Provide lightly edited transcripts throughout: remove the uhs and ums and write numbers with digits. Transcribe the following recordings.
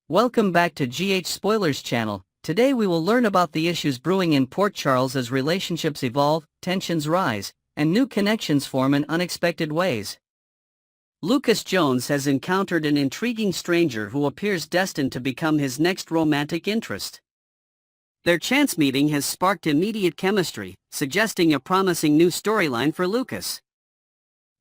Welcome back to GH Spoilers channel. Today we will learn about the issues brewing in Port Charles as relationships evolve, tensions rise, and new connections form in unexpected ways. Lucas Jones has encountered an intriguing stranger who appears destined to become his next romantic interest. Their chance meeting has sparked immediate chemistry, suggesting a promising new storyline for Lucas.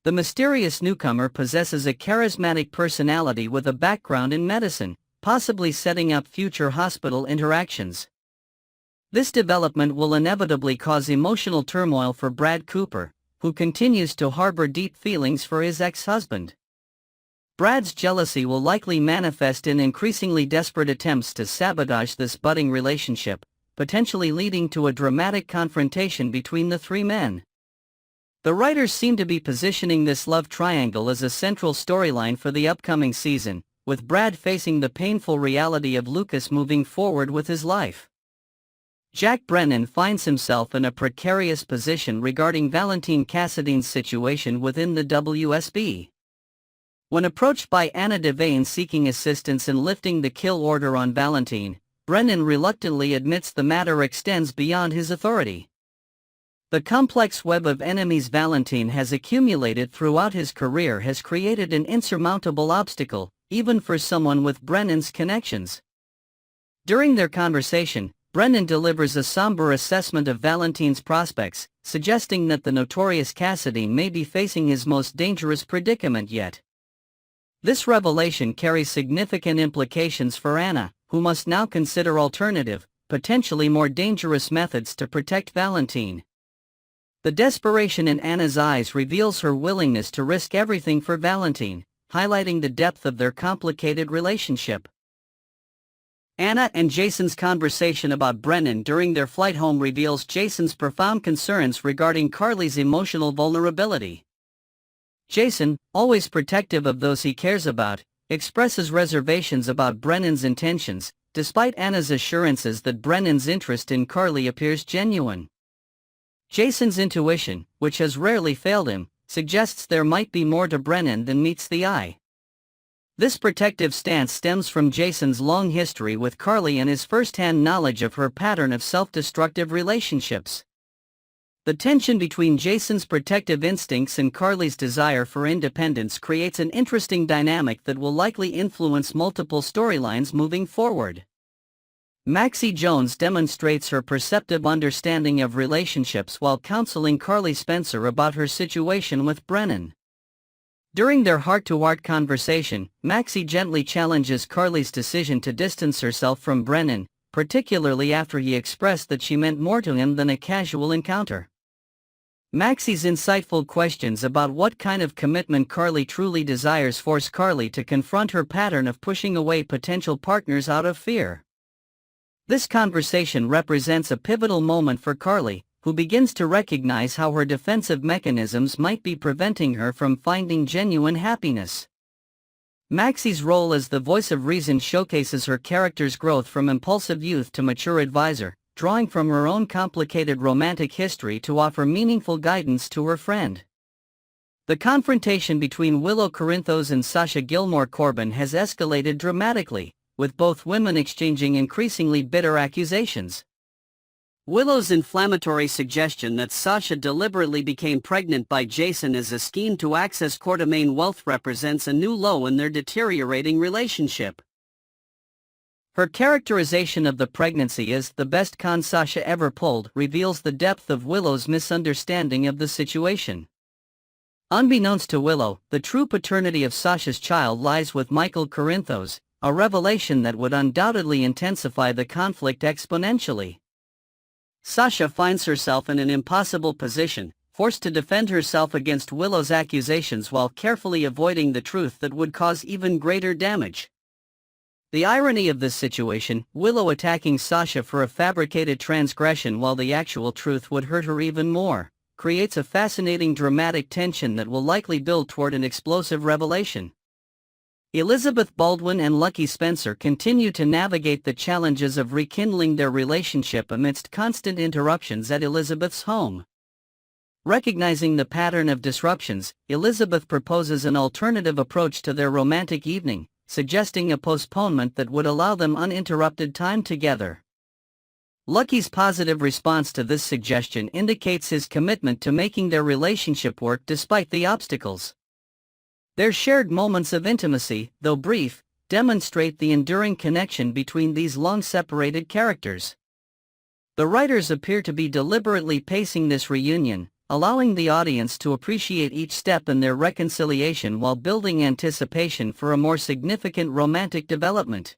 The mysterious newcomer possesses a charismatic personality with a background in medicine, possibly setting up future hospital interactions. This development will inevitably cause emotional turmoil for Brad Cooper, who continues to harbor deep feelings for his ex-husband. Brad's jealousy will likely manifest in increasingly desperate attempts to sabotage this budding relationship, potentially leading to a dramatic confrontation between the three men. The writers seem to be positioning this love triangle as a central storyline for the upcoming season, with Brad facing the painful reality of Lucas moving forward with his life. Jack Brennan finds himself in a precarious position regarding Valentin Cassidy's situation within the WSB. When approached by Anna Devane seeking assistance in lifting the kill order on Valentin, Brennan reluctantly admits the matter extends beyond his authority. The complex web of enemies Valentin has accumulated throughout his career has created an insurmountable obstacle, even for someone with Brennan's connections. During their conversation, Brennan delivers a somber assessment of Valentin's prospects, suggesting that the notorious Cassidy may be facing his most dangerous predicament yet. This revelation carries significant implications for Anna, who must now consider alternative, potentially more dangerous methods to protect Valentin. The desperation in Anna's eyes reveals her willingness to risk everything for Valentin, highlighting the depth of their complicated relationship. Anna and Jason's conversation about Brennan during their flight home reveals Jason's profound concerns regarding Carly's emotional vulnerability. Jason, always protective of those he cares about, expresses reservations about Brennan's intentions, despite Anna's assurances that Brennan's interest in Carly appears genuine. Jason's intuition, which has rarely failed him, suggests there might be more to Brennan than meets the eye. This protective stance stems from Jason's long history with Carly and his first-hand knowledge of her pattern of self-destructive relationships. The tension between Jason's protective instincts and Carly's desire for independence creates an interesting dynamic that will likely influence multiple storylines moving forward. Maxie Jones demonstrates her perceptive understanding of relationships while counseling Carly Spencer about her situation with Brennan. During their heart-to-heart conversation, Maxie gently challenges Carly's decision to distance herself from Brennan, particularly after he expressed that she meant more to him than a casual encounter. Maxie's insightful questions about what kind of commitment Carly truly desires force Carly to confront her pattern of pushing away potential partners out of fear. This conversation represents a pivotal moment for Carly, who begins to recognize how her defensive mechanisms might be preventing her from finding genuine happiness. Maxie's role as the voice of reason showcases her character's growth from impulsive youth to mature advisor, drawing from her own complicated romantic history to offer meaningful guidance to her friend. The confrontation between Willow Corinthos and Sasha Gilmore Corbin has escalated dramatically, with both women exchanging increasingly bitter accusations. Willow's inflammatory suggestion that Sasha deliberately became pregnant by Jason as a scheme to access Courtemain wealth represents a new low in their deteriorating relationship. Her characterization of the pregnancy as the best con Sasha ever pulled reveals the depth of Willow's misunderstanding of the situation. Unbeknownst to Willow, the true paternity of Sasha's child lies with Michael Corinthos, a revelation that would undoubtedly intensify the conflict exponentially. Sasha finds herself in an impossible position, forced to defend herself against Willow's accusations while carefully avoiding the truth that would cause even greater damage. The irony of this situation, Willow attacking Sasha for a fabricated transgression while the actual truth would hurt her even more, creates a fascinating dramatic tension that will likely build toward an explosive revelation. Elizabeth Baldwin and Lucky Spencer continue to navigate the challenges of rekindling their relationship amidst constant interruptions at Elizabeth's home. Recognizing the pattern of disruptions, Elizabeth proposes an alternative approach to their romantic evening, suggesting a postponement that would allow them uninterrupted time together. Lucky's positive response to this suggestion indicates his commitment to making their relationship work despite the obstacles. Their shared moments of intimacy, though brief, demonstrate the enduring connection between these long-separated characters. The writers appear to be deliberately pacing this reunion, allowing the audience to appreciate each step in their reconciliation while building anticipation for a more significant romantic development.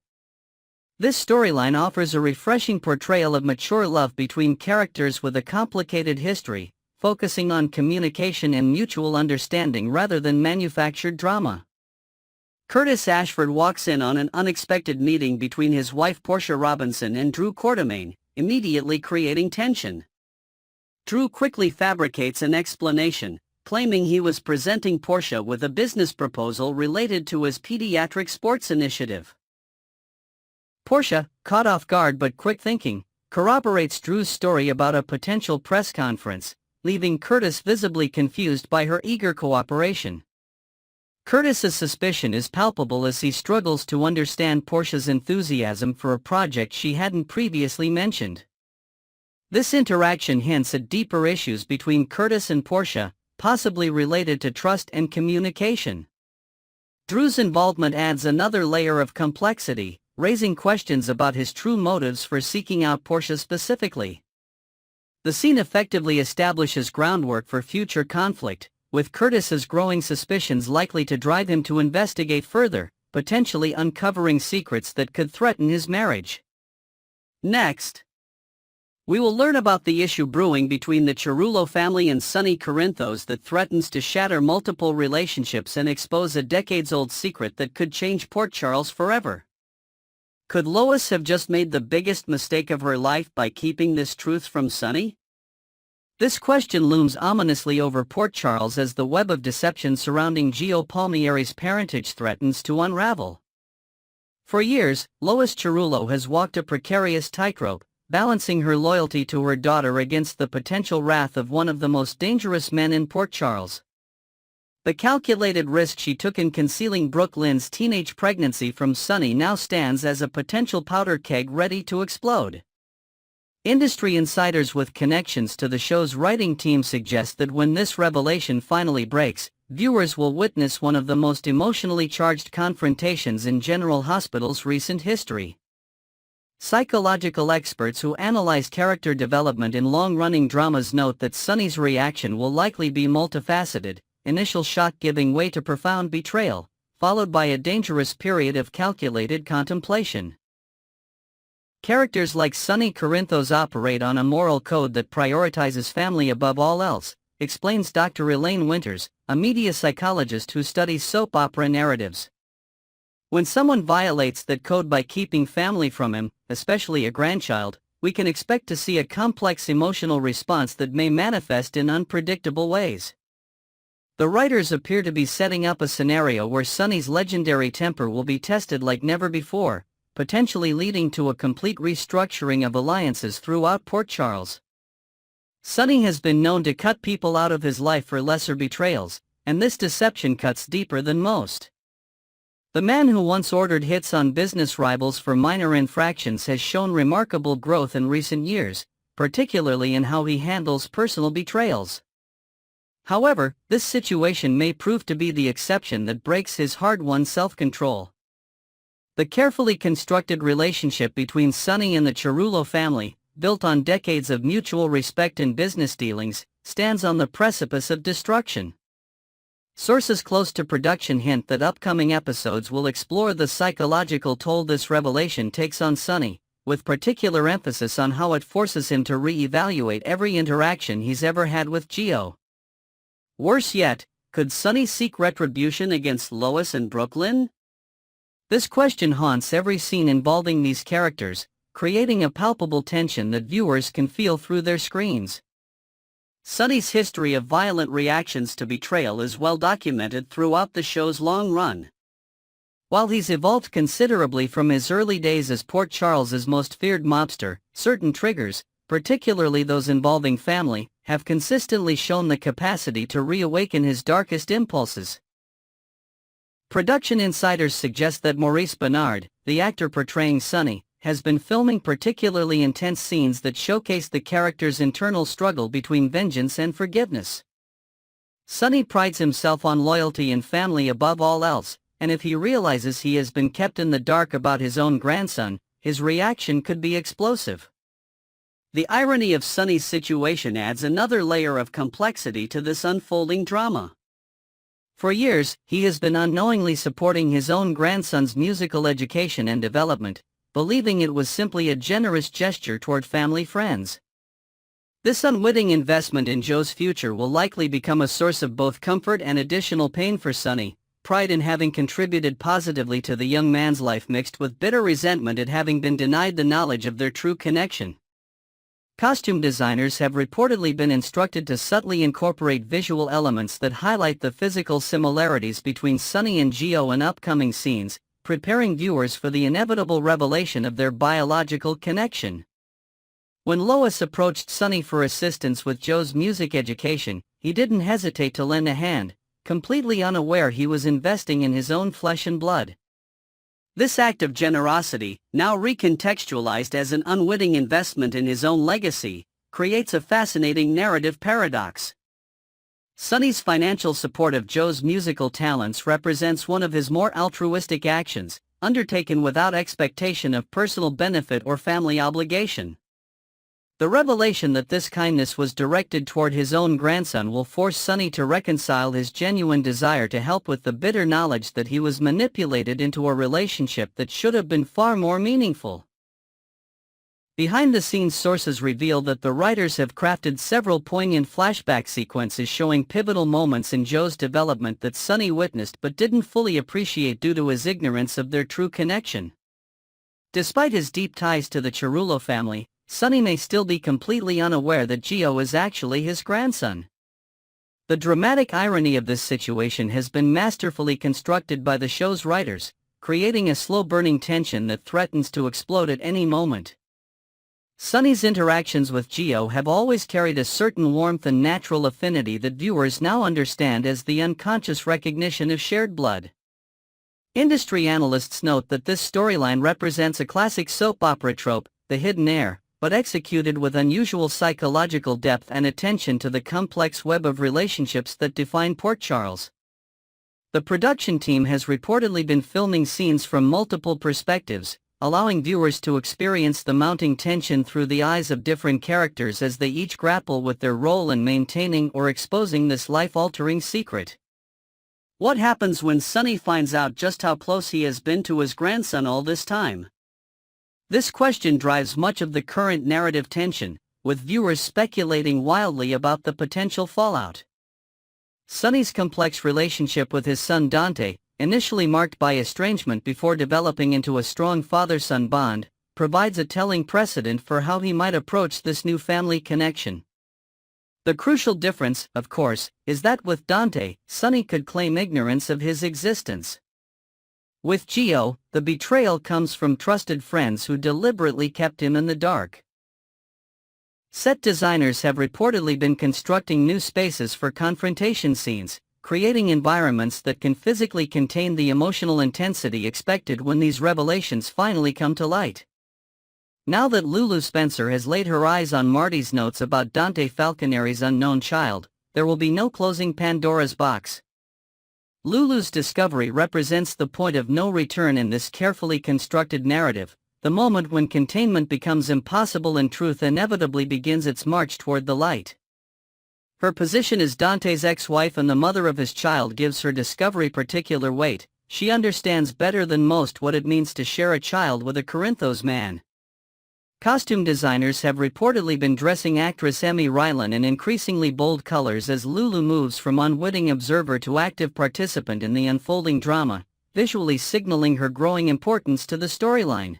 This storyline offers a refreshing portrayal of mature love between characters with a complicated history, focusing on communication and mutual understanding rather than manufactured drama. Curtis Ashford walks in on an unexpected meeting between his wife Portia Robinson and Drew Quartermaine, immediately creating tension. Drew quickly fabricates an explanation, claiming he was presenting Portia with a business proposal related to his pediatric sports initiative. Portia, caught off guard but quick thinking, corroborates Drew's story about a potential press conference, leaving Curtis visibly confused by her eager cooperation. Curtis's suspicion is palpable as he struggles to understand Portia's enthusiasm for a project she hadn't previously mentioned. This interaction hints at deeper issues between Curtis and Portia, possibly related to trust and communication. Drew's involvement adds another layer of complexity, raising questions about his true motives for seeking out Portia specifically. The scene effectively establishes groundwork for future conflict, with Curtis's growing suspicions likely to drive him to investigate further, potentially uncovering secrets that could threaten his marriage. Next, we will learn about the issue brewing between the Cerullo family and Sonny Corinthos that threatens to shatter multiple relationships and expose a decades-old secret that could change Port Charles forever. Could Lois have just made the biggest mistake of her life by keeping this truth from Sonny? This question looms ominously over Port Charles as the web of deception surrounding Gio Palmieri's parentage threatens to unravel. For years, Lois Cerullo has walked a precarious tightrope, balancing her loyalty to her daughter against the potential wrath of one of the most dangerous men in Port Charles. The calculated risk she took in concealing Brooke Lynn's teenage pregnancy from Sonny now stands as a potential powder keg ready to explode. Industry insiders with connections to the show's writing team suggest that when this revelation finally breaks, viewers will witness one of the most emotionally charged confrontations in General Hospital's recent history. Psychological experts who analyze character development in long-running dramas note that Sonny's reaction will likely be multifaceted, initial shock giving way to profound betrayal, followed by a dangerous period of calculated contemplation. Characters like Sonny Corinthos operate on a moral code that prioritizes family above all else, explains Dr. Elaine Winters, a media psychologist who studies soap opera narratives. When someone violates that code by keeping family from him, especially a grandchild, we can expect to see a complex emotional response that may manifest in unpredictable ways. The writers appear to be setting up a scenario where Sonny's legendary temper will be tested like never before, potentially leading to a complete restructuring of alliances throughout Port Charles. Sonny has been known to cut people out of his life for lesser betrayals, and this deception cuts deeper than most. The man who once ordered hits on business rivals for minor infractions has shown remarkable growth in recent years, particularly in how he handles personal betrayals. However, this situation may prove to be the exception that breaks his hard-won self-control. The carefully constructed relationship between Sonny and the Cerullo family, built on decades of mutual respect and business dealings, stands on the precipice of destruction. Sources close to production hint that upcoming episodes will explore the psychological toll this revelation takes on Sonny, with particular emphasis on how it forces him to re-evaluate every interaction he's ever had with Gio. Worse yet, could Sonny seek retribution against Lois and Brooke Lynn? This question haunts every scene involving these characters, creating a palpable tension that viewers can feel through their screens. Sonny's history of violent reactions to betrayal is well documented throughout the show's long run. While he's evolved considerably from his early days as Port Charles's most feared mobster, certain triggers, particularly those involving family, have consistently shown the capacity to reawaken his darkest impulses. Production insiders suggest that Maurice Benard, the actor portraying Sunny, has been filming particularly intense scenes that showcase the character's internal struggle between vengeance and forgiveness. Sunny prides himself on loyalty and family above all else, and if he realizes he has been kept in the dark about his own grandson, his reaction could be explosive. The irony of Sunny's situation adds another layer of complexity to this unfolding drama. For years, he has been unknowingly supporting his own grandson's musical education and development, believing it was simply a generous gesture toward family friends. This unwitting investment in Joe's future will likely become a source of both comfort and additional pain for Sunny, pride in having contributed positively to the young man's life mixed with bitter resentment at having been denied the knowledge of their true connection. Costume designers have reportedly been instructed to subtly incorporate visual elements that highlight the physical similarities between Sunny and Gio in upcoming scenes, preparing viewers for the inevitable revelation of their biological connection. When Lois approached Sunny for assistance with Joe's music education, he didn't hesitate to lend a hand, completely unaware he was investing in his own flesh and blood. This act of generosity, now recontextualized as an unwitting investment in his own legacy, creates a fascinating narrative paradox. Sunny's financial support of Joe's musical talents represents one of his more altruistic actions, undertaken without expectation of personal benefit or family obligation. The revelation that this kindness was directed toward his own grandson will force Sunny to reconcile his genuine desire to help with the bitter knowledge that he was manipulated into a relationship that should have been far more meaningful. Behind-the-scenes sources reveal that the writers have crafted several poignant flashback sequences showing pivotal moments in Joe's development that Sunny witnessed but didn't fully appreciate due to his ignorance of their true connection. Despite his deep ties to the Cerullo family, Sunny may still be completely unaware that Gio is actually his grandson. The dramatic irony of this situation has been masterfully constructed by the show's writers, creating a slow-burning tension that threatens to explode at any moment. Sunny's interactions with Gio have always carried a certain warmth and natural affinity that viewers now understand as the unconscious recognition of shared blood. Industry analysts note that this storyline represents a classic soap opera trope, the hidden heir, but executed with unusual psychological depth and attention to the complex web of relationships that define Port Charles. The production team has reportedly been filming scenes from multiple perspectives, allowing viewers to experience the mounting tension through the eyes of different characters as they each grapple with their role in maintaining or exposing this life-altering secret. What happens when Sunny finds out just how close he has been to his grandson all this time? This question drives much of the current narrative tension, with viewers speculating wildly about the potential fallout. Sunny's complex relationship with his son Dante, initially marked by estrangement before developing into a strong father-son bond, provides a telling precedent for how he might approach this new family connection. The crucial difference, of course, is that with Dante, Sunny could claim ignorance of his existence. With Gio, the betrayal comes from trusted friends who deliberately kept him in the dark. Set designers have reportedly been constructing new spaces for confrontation scenes, creating environments that can physically contain the emotional intensity expected when these revelations finally come to light. Now that Lulu Spencer has laid her eyes on Marty's notes about Dante Falconeri's unknown child, there will be no closing Pandora's box. Lulu's discovery represents the point of no return in this carefully constructed narrative, the moment when containment becomes impossible and truth inevitably begins its march toward the light. Her position as Dante's ex-wife and the mother of his child gives her discovery particular weight. She understands better than most what it means to share a child with a Corinthos man. Costume designers have reportedly been dressing actress Emmy Rylan in increasingly bold colors as Lulu moves from unwitting observer to active participant in the unfolding drama, visually signaling her growing importance to the storyline.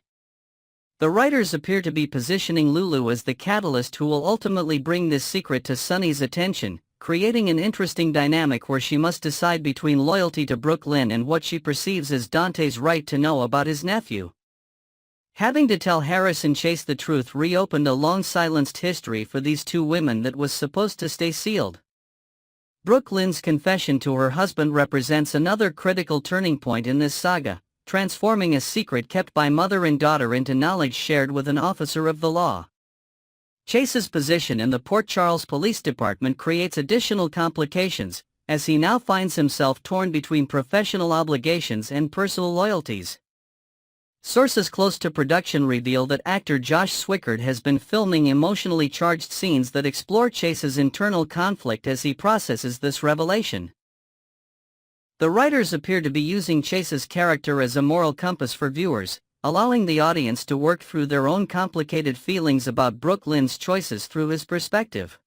The writers appear to be positioning Lulu as the catalyst who will ultimately bring this secret to Sunny's attention, creating an interesting dynamic where she must decide between loyalty to Brooklyn and what she perceives as Dante's right to know about his nephew. Having to tell Harris and Chase the truth reopened a long-silenced history for these two women that was supposed to stay sealed. Brooklyn's confession to her husband represents another critical turning point in this saga, transforming a secret kept by mother and daughter into knowledge shared with an officer of the law. Chase's position in the Port Charles Police Department creates additional complications, as he now finds himself torn between professional obligations and personal loyalties. Sources close to production reveal that actor Josh Swickard has been filming emotionally charged scenes that explore Chase's internal conflict as he processes this revelation. The writers appear to be using Chase's character as a moral compass for viewers, allowing the audience to work through their own complicated feelings about Brooklyn's choices through his perspective.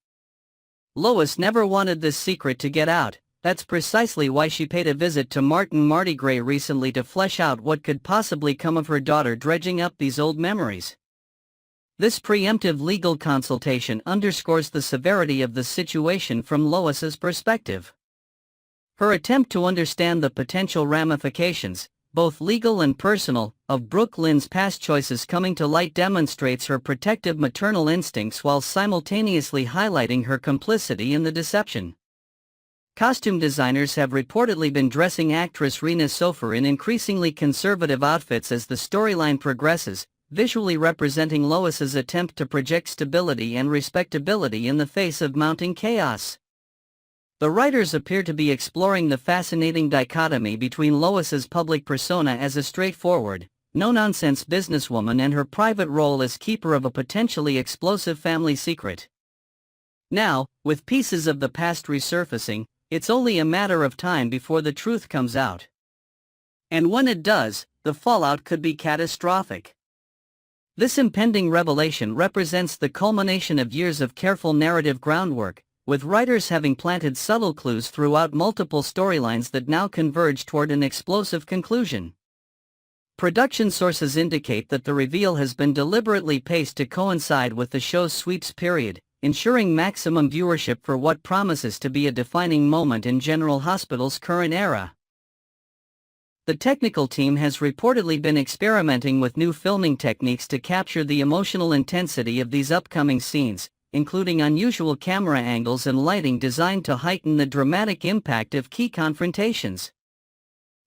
Lois never wanted this secret to get out. That's precisely why she paid a visit to Martin Marty Gray recently to flesh out what could possibly come of her daughter dredging up these old memories. This preemptive legal consultation underscores the severity of the situation from Lois's perspective. Her attempt to understand the potential ramifications, both legal and personal, of Brooklyn's past choices coming to light demonstrates her protective maternal instincts while simultaneously highlighting her complicity in the deception. Costume designers have reportedly been dressing actress Rena Sofer in increasingly conservative outfits as the storyline progresses, visually representing Lois's attempt to project stability and respectability in the face of mounting chaos. The writers appear to be exploring the fascinating dichotomy between Lois's public persona as a straightforward, no-nonsense businesswoman and her private role as keeper of a potentially explosive family secret. Now, with pieces of the past resurfacing, it's only a matter of time before the truth comes out. And when it does, the fallout could be catastrophic. This impending revelation represents the culmination of years of careful narrative groundwork, with writers having planted subtle clues throughout multiple storylines that now converge toward an explosive conclusion. Production sources indicate that the reveal has been deliberately paced to coincide with the show's sweeps period, ensuring maximum viewership for what promises to be a defining moment in General Hospital's current era. The technical team has reportedly been experimenting with new filming techniques to capture the emotional intensity of these upcoming scenes, including unusual camera angles and lighting designed to heighten the dramatic impact of key confrontations.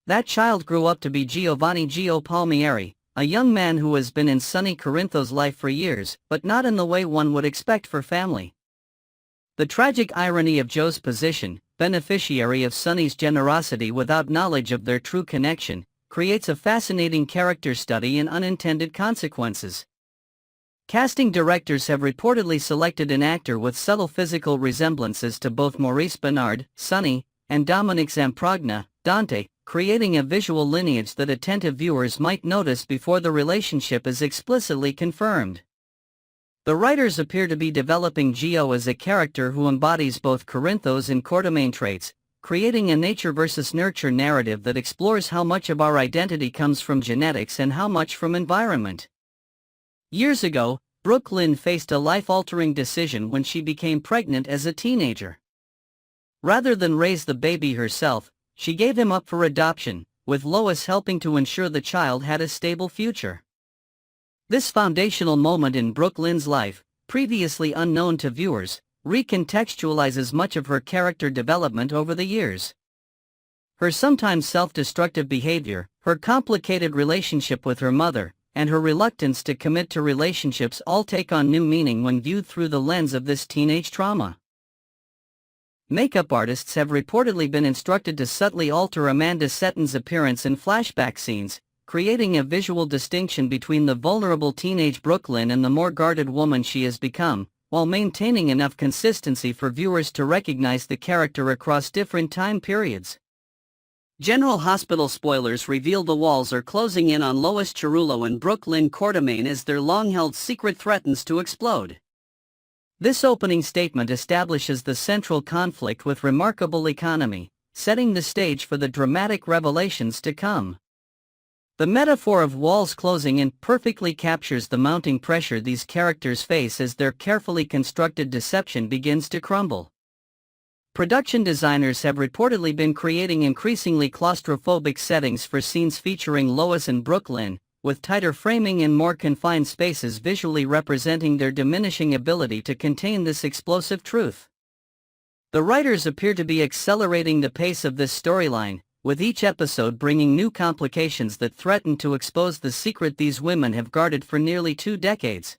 That child grew up to be Giovanni Gio Palmieri, a young man who has been in Sonny Corinthos' life for years, but not in the way one would expect for family. The tragic irony of Joe's position, beneficiary of Sonny's generosity without knowledge of their true connection, creates a fascinating character study in unintended consequences. Casting directors have reportedly selected an actor with subtle physical resemblances to both Maurice Benard, Sonny, and Dominic Zamprogna, Dante, creating a visual lineage that attentive viewers might notice before the relationship is explicitly confirmed. The writers appear to be developing Gio as a character who embodies both Corinthos and Quartermain traits, creating a nature versus nurture narrative that explores how much of our identity comes from genetics and how much from environment. Years ago, Brooklyn faced a life-altering decision when she became pregnant as a teenager. Rather than raise the baby herself, she gave him up for adoption, with Lois helping to ensure the child had a stable future. This foundational moment in Brooklyn's life, previously unknown to viewers, recontextualizes much of her character development over the years. Her sometimes self-destructive behavior, her complicated relationship with her mother, and her reluctance to commit to relationships all take on new meaning when viewed through the lens of this teenage trauma. Makeup artists have reportedly been instructed to subtly alter Amanda Setton's appearance in flashback scenes, creating a visual distinction between the vulnerable teenage Brooklyn and the more guarded woman she has become, while maintaining enough consistency for viewers to recognize the character across different time periods. General Hospital spoilers reveal the walls are closing in on Lois Cerullo and Brooklyn Quartermain as their long-held secret threatens to explode. This opening statement establishes the central conflict with remarkable economy, setting the stage for the dramatic revelations to come. The metaphor of walls closing in perfectly captures the mounting pressure these characters face as their carefully constructed deception begins to crumble. Production designers have reportedly been creating increasingly claustrophobic settings for scenes featuring Lois and Brooklyn, with tighter framing and more confined spaces visually representing their diminishing ability to contain this explosive truth. The writers appear to be accelerating the pace of this storyline, with each episode bringing new complications that threaten to expose the secret these women have guarded for nearly 2 decades.